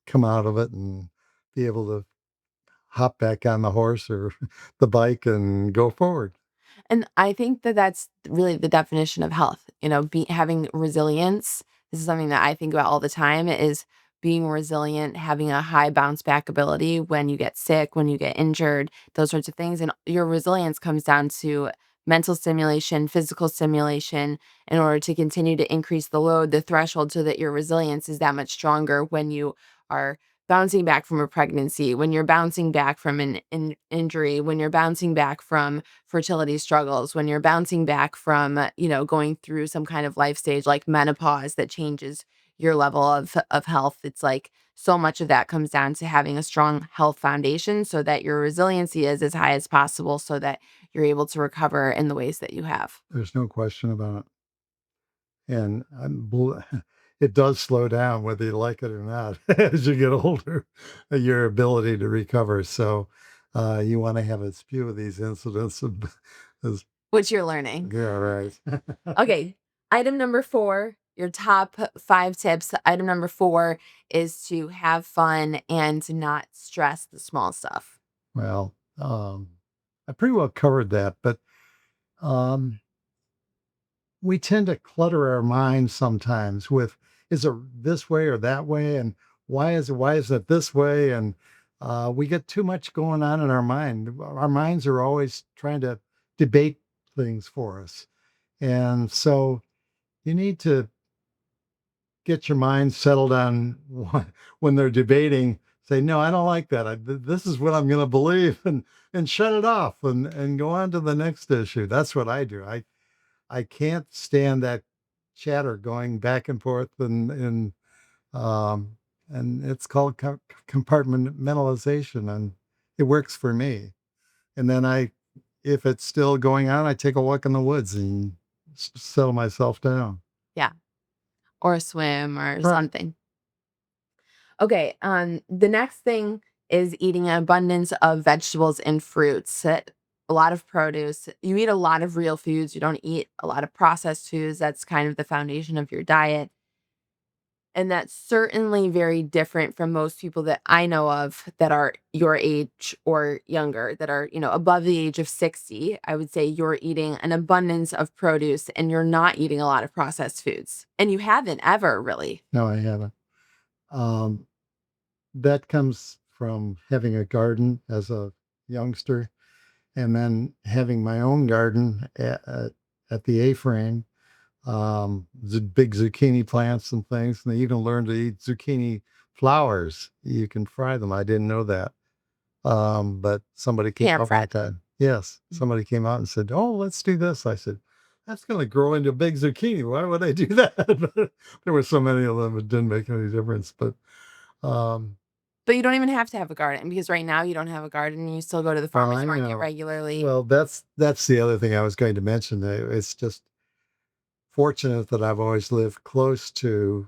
come out of it and be able to hop back on the horse or the bike and go forward. And I think that that's really the definition of health, having resilience. This is something that I think about all the time is being resilient, having a high bounce back ability when you get sick, when you get injured, those sorts of things. And your resilience comes down to mental stimulation, physical stimulation, in order to continue to increase the load, the threshold, so that your resilience is that much stronger when you are bouncing back from a pregnancy, when you're bouncing back from an injury, when you're bouncing back from fertility struggles, when you're bouncing back from, going through some kind of life stage like menopause that changes your level of health. It's like so much of that comes down to having a strong health foundation so that your resiliency is as high as possible so that you're able to recover in the ways that you have. There's no question about it. And it does slow down whether you like it or not as you get older, your ability to recover. So you want to have as few of these incidents as, Which you're learning. yeah, right. Okay. Item number 4, your top 5 tips. Item number 4 is to have fun and to not stress the small stuff. Well, I pretty well covered that, but um, we tend to clutter our minds sometimes with, is it this way or that way? And why is it this way? And we get too much going on in our mind. Our minds are always trying to debate things for us. And so you need to get your mind settled on when they're debating, say, no, I don't like that. This is what I'm going to believe, and shut it off and go on to the next issue. That's what I do. I can't stand that chatter going back and forth, um, and it's called compartmentalization, and it works for me. And then if it's still going on, I take a walk in the woods and settle myself down. Yeah, or a swim or Right. something. Okay, the next thing is eating an abundance of vegetables and fruits. A lot of produce. You eat a lot of real foods. You don't eat a lot of processed foods. That's kind of the foundation of your diet. And that's certainly very different from most people that I know of that are your age or younger, that are, above the age of 60. I would say you're eating an abundance of produce and you're not eating a lot of processed foods. And you haven't ever really. No, I haven't. Um, that comes from having a garden as a youngster, and then having my own garden at the A-frame, the big zucchini plants and things. And they even learned to eat zucchini flowers. You can fry them. I didn't know that. But somebody came Pan out one fried. time. Yes, somebody came out and said, "Oh, let's do this." I said, "That's going to grow into a big zucchini. Why would I do that?" There were so many of them, it didn't make any difference. But um, But you don't even have to have a garden because right now you don't have a garden and you still go to the farmer's I market know. regularly. Well, that's the other thing I was going to mention. It's just fortunate that I've always lived close to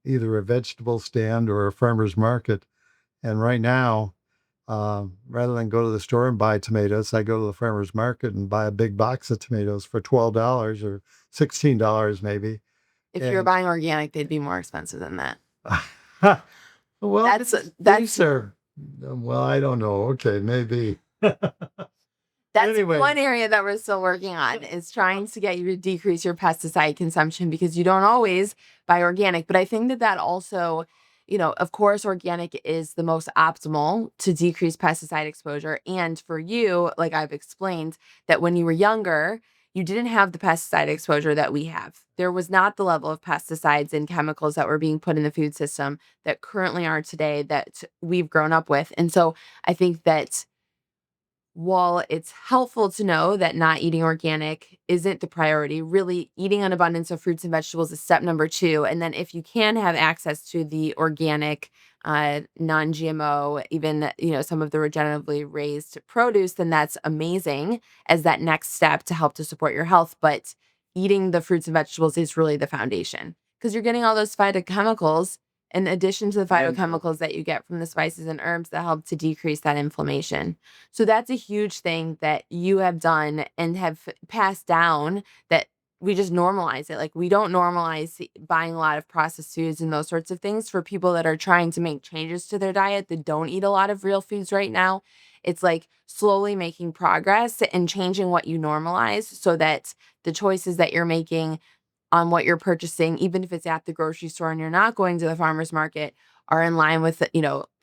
either a vegetable stand or a farmer's market. And right now, Rather than go to the store and buy tomatoes, I go to the farmer's market and buy a big box of tomatoes for $12 or $16 maybe. If you were And buying organic, they'd be more expensive than that. well, That's these that's are, well, I don't know. Okay, maybe. That's Anyway, one area that we're still working on is trying to get you to decrease your pesticide consumption because you don't always buy organic. But I think that that also, of course, organic is the most optimal to decrease pesticide exposure. And for you, like I've explained, that when you were younger, you didn't have the pesticide exposure that we have. There was not the level of pesticides and chemicals that were being put in the food system that currently are today that we've grown up with. And so I think that while it's helpful to know that not eating organic isn't the priority, really eating an abundance of fruits and vegetables is step number two. And then if you can have access to the organic, non-GMO, even, some of the regeneratively raised produce, then that's amazing as that next step to help to support your health. But eating the fruits and vegetables is really the foundation because you're getting all those phytochemicals in addition to the phytochemicals that you get from the spices and herbs that help to decrease that inflammation. So that's a huge thing that you have done and have passed down that we just normalize it. Like we don't normalize buying a lot of processed foods and those sorts of things for people that are trying to make changes to their diet that don't eat a lot of real foods right now. It's like slowly making progress and changing what you normalize so that the choices that you're making on what you're purchasing, even if it's at the grocery store and you're not going to the farmer's market, are in line with,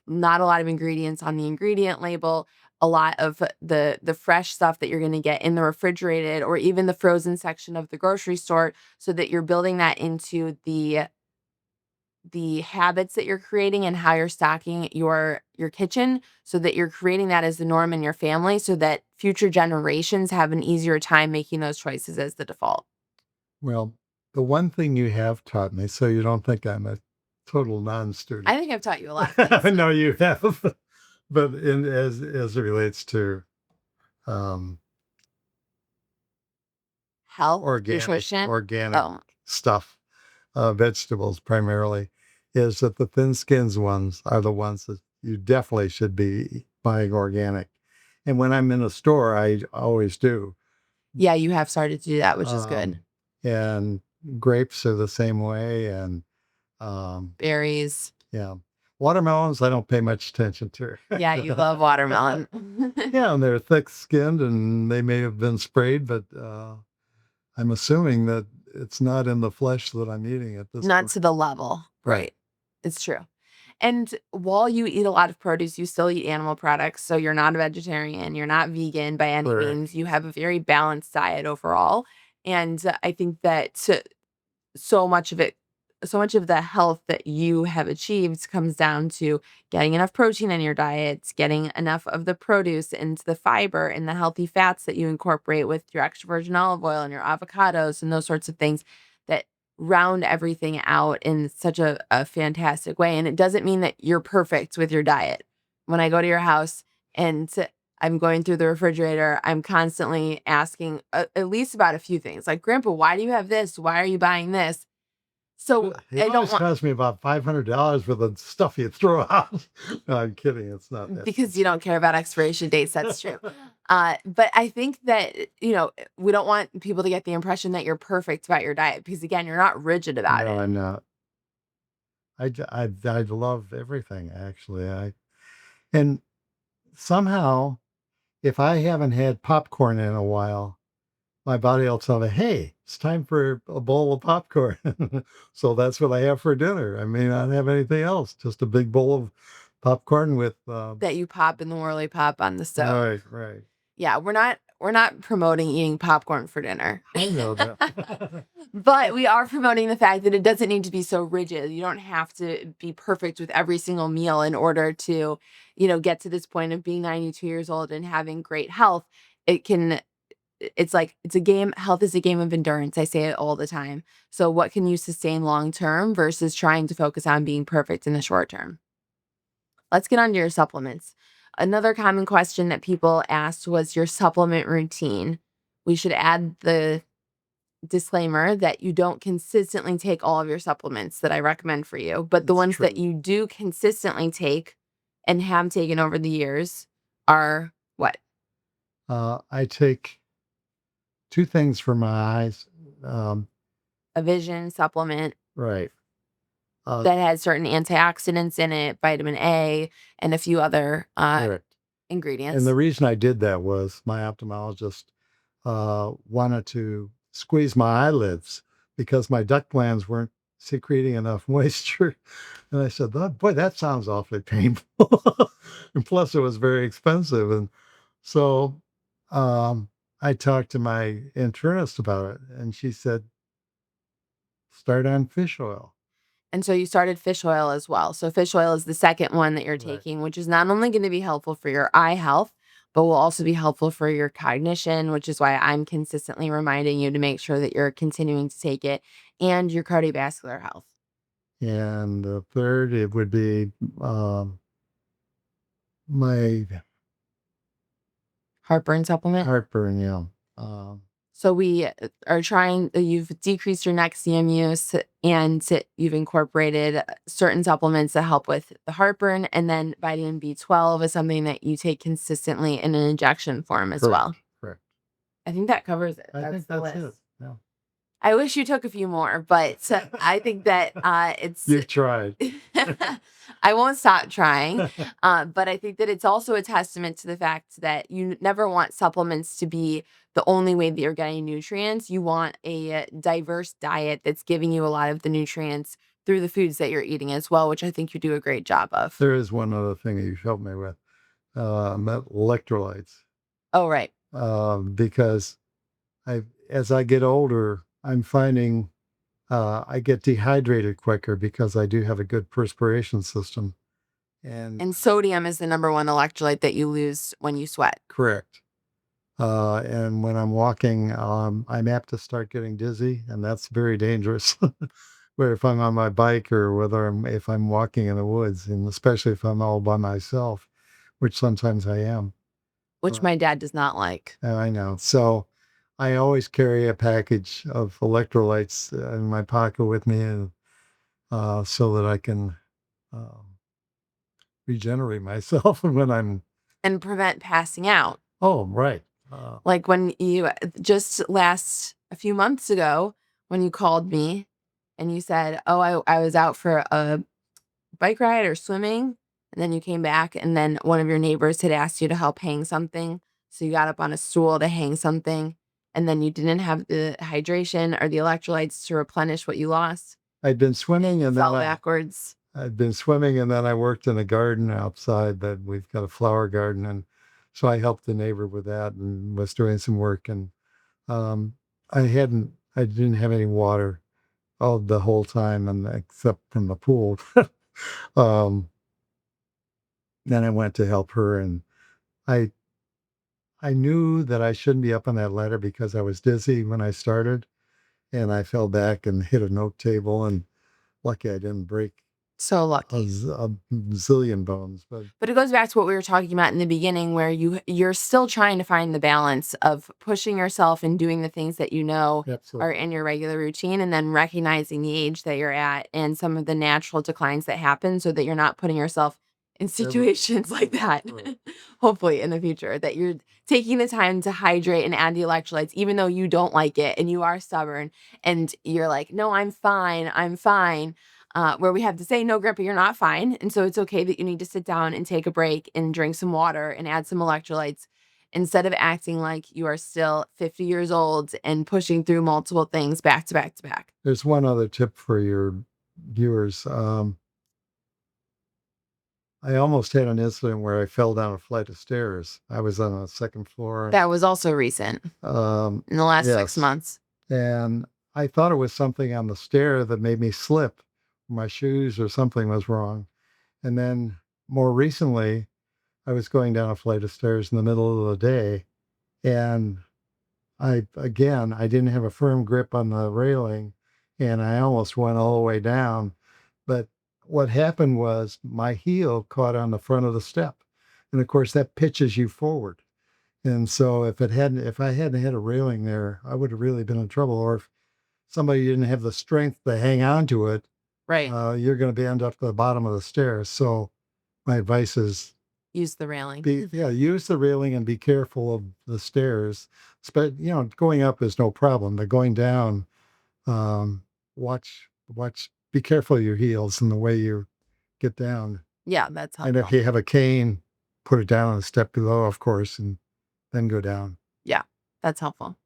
not a lot of ingredients on the ingredient label, a lot of the fresh stuff that you're going to get in the refrigerated or even the frozen section of the grocery store so that you're building that into the habits that you're creating and how you're stocking your kitchen so that you're creating that as the norm in your family so that future generations have an easier time making those choices as the default. well, the one thing you have taught me, so you don't think I'm a total non-student. I think I've taught you a lot of I things. know you have, but as it relates to um, Health, organic nutrition. organic Oh, stuff, vegetables primarily, is that the thin skins ones are the ones that you definitely should be buying organic. And when I'm in a store, I always do. yeah, you have started to do that, which is good. Um, and grapes are the same way, and um, Berries. yeah, watermelons I don't pay much attention to. Yeah, you love watermelon. Yeah, and they're thick skinned, and they may have been sprayed, but I'm assuming that it's not in the flesh that I'm eating at this Not point. to the level. Right. Right. It's true. And while you eat a lot of produce, you still eat animal products. So you're not a vegetarian, you're not vegan by any Correct. means. You have a very balanced diet overall. And I think that so much of it so much of the health that you have achieved comes down to getting enough protein in your diets, getting enough of the produce and the fiber and the healthy fats that you incorporate with your extra virgin olive oil and your avocados and those sorts of things that round everything out in such a fantastic way. And it doesn't mean that you're perfect with your diet. When I go to your house and I'm going through the refrigerator, I'm constantly asking at least about a few things like, Grandpa, why do you have this? Why are you buying this? So It I don't always want cost me about $500 for the stuff you throw out. No, I'm kidding. It's not that because you much. don't care about expiration dates. That's true. But I think that, we don't want people to get the impression that you're perfect about your diet because, again, you're not rigid about No, it. I'm not. I love everything actually. And somehow, if I haven't had popcorn in a while, my body will tell me, "Hey, it's time for a bowl of popcorn." So that's what I have for dinner. I may not have anything else, just a big bowl of popcorn with. That you pop in the whirly pop on the stove. Right, right. Yeah, we're not promoting eating popcorn for dinner. I know that. But we are promoting the fact that it doesn't need to be so rigid. You don't have to be perfect with every single meal in order to, get to this point of being 92 years old and having great health. It can it's like it's a game. Health is a game of endurance. I say it all the time. So what can you sustain long term versus trying to focus on being perfect in the short term? Let's get on to your supplements. Another common question that people asked was your supplement routine. We should add the disclaimer that you don't consistently take all of your supplements that I recommend for you, but the It's ones that true. you do consistently take and have taken over the years are what? I take two things for my eyes. Um, A vision supplement right. Uh, that has certain antioxidants in it, vitamin A, and a few other correct. And the ingredients. reason I did that was my ophthalmologist wanted to squeeze my eyelids because my duct glands weren't secreting enough moisture. And I said, Boy, that sounds awfully painful." And plus, it was very expensive. And so I talked to my internist about it, and she said, "Start on fish oil." And so you started fish oil as well. So fish oil is the second one that you're Right. taking, which is not only going to be helpful for your eye health, but will also be helpful for your cognition, which is why I'm consistently reminding you to make sure that you're continuing to take it, and your cardiovascular health. And the third, it would be my Heartburn supplement. heartburn. Yeah. Um, So we are trying, you've decreased your Nexium use and you've incorporated certain supplements that help with the heartburn. And then vitamin B12 is something that you take consistently in an injection form as well. correct. Correct. I think that covers it. I That's think the that's list. it. Yeah. I wish you took a few more, but I think that it's You've tried. I won't stop trying. But I think that it's also a testament to the fact that you never want supplements to be the only way that you're getting nutrients. You want a diverse diet that's giving you a lot of the nutrients through the foods that you're eating as well, which I think you do a great job of. There is one other thing that you've helped me with, electrolytes, Oh, right. because as I get older, I'm finding I get dehydrated quicker because I do have a good perspiration system. And And sodium is the number one electrolyte that you lose when you sweat. correct. And when I'm walking, I'm apt to start getting dizzy, and that's very dangerous. Where if I'm on my bike or whether if I'm walking in the woods, and especially if I'm all by myself, which sometimes I am. Which Uh, my dad does not like. I know. So I always carry a package of electrolytes in my pocket with me, and so that I can um, regenerate myself when I'm. And prevent passing out. Oh, right. Like when you just last a few months ago when you called me and you said, "Oh, I was out for a bike ride or swimming," and then you came back and then one of your neighbors had asked you to help hang something. So you got up on a stool to hang something and then you didn't have the hydration or the electrolytes to replenish what you lost I'd been and swimming, you and then fell backwards. I'd been swimming, and then I worked in a garden outside that we've got a flower garden, and so I helped the neighbor with that and was doing some work. And um, I didn't have any water all the whole time, and except from the pool. um, then I went to help her, and I I knew that I shouldn't be up on that ladder because I was dizzy when I started, and I fell back and hit a note table, and lucky I didn't break So lucky. a zillion bones, but But it goes back to what we were talking about in the beginning where you're still trying to find the balance of pushing yourself and doing the things that you know are absolutely. in your regular routine and then recognizing the age that you're at and some of the natural declines that happen so that you're not putting yourself in Every, situations like that. right. Hopefully in the future that you're taking the time to hydrate and add the electrolytes even though you don't like it and you are stubborn and you're like, "No, I'm fine. I'm fine." Where we have to say, no, Grandpa, you're not fine. And so it's okay that you need to sit down and take a break and drink some water and add some electrolytes instead of acting like you are still 50 years old and pushing through multiple things back to back to back. There's one other tip for your viewers. I almost had an incident where I fell down a flight of stairs. I was on a second floor. That was also recent in the last six Yes. months. And I thought it was something on the stair that made me slip. My shoes or something was wrong. And then more recently, I was going down a flight of stairs in the middle of the day, and I didn't have a firm grip on the railing, and I almost went all the way down. But what happened was my heel caught on the front of the step. And of course that pitches you forward. And so if I hadn't had a railing there, I would have really been in trouble. Or if somebody didn't have the strength to hang on to it, Right. you're going to be end up at the bottom of the stairs. So my advice is Use the railing. be yeah, use the railing and be careful of the stairs. Going up is no problem, but going down, um, be careful of your heels and the way you get down. Yeah, that's And if helpful. you have a cane, put it down on the step below, of course, and then go down. Yeah, that's helpful.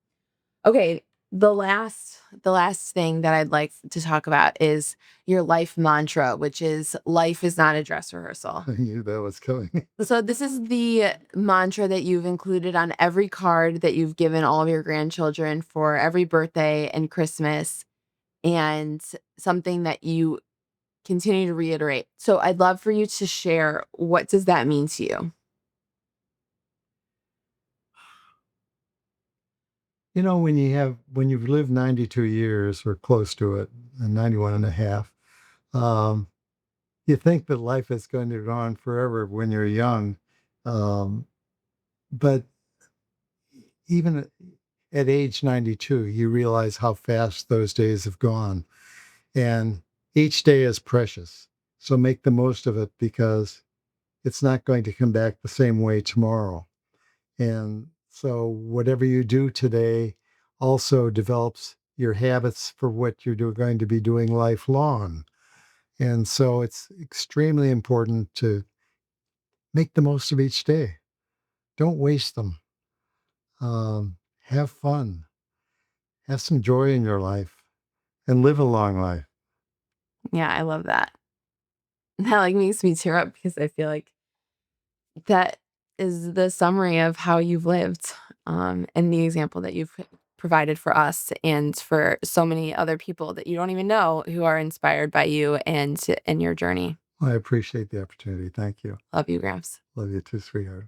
Okay, the last thing that I'd like to talk about is your life mantra, which is life is not a dress rehearsal. I knew that was coming. So this is the mantra that you've included on every card that you've given all of your grandchildren for every birthday and Christmas, and something that you continue to reiterate. So I'd love for you to share, what does that mean to you? When you've lived 92 years or close to it, and 91 and a half, um, you think that life is going to go on forever when you're young. Um, but even at age 92, you realize how fast those days have gone. And each day is precious. So make the most of it because it's not going to come back the same way tomorrow. And so whatever you do today also develops your habits for what going to be doing lifelong. And so it's extremely important to make the most of each day. Don't waste them. Have fun. Have some joy in your life and live a long life. Yeah, I love that. That like makes me tear up because I feel like that is the summary of how you've lived, and the example that you've provided for us and for so many other people that you don't even know who are inspired by you and your journey. I appreciate the opportunity. Thank you. Love you, Gramps. Love you too, sweetheart.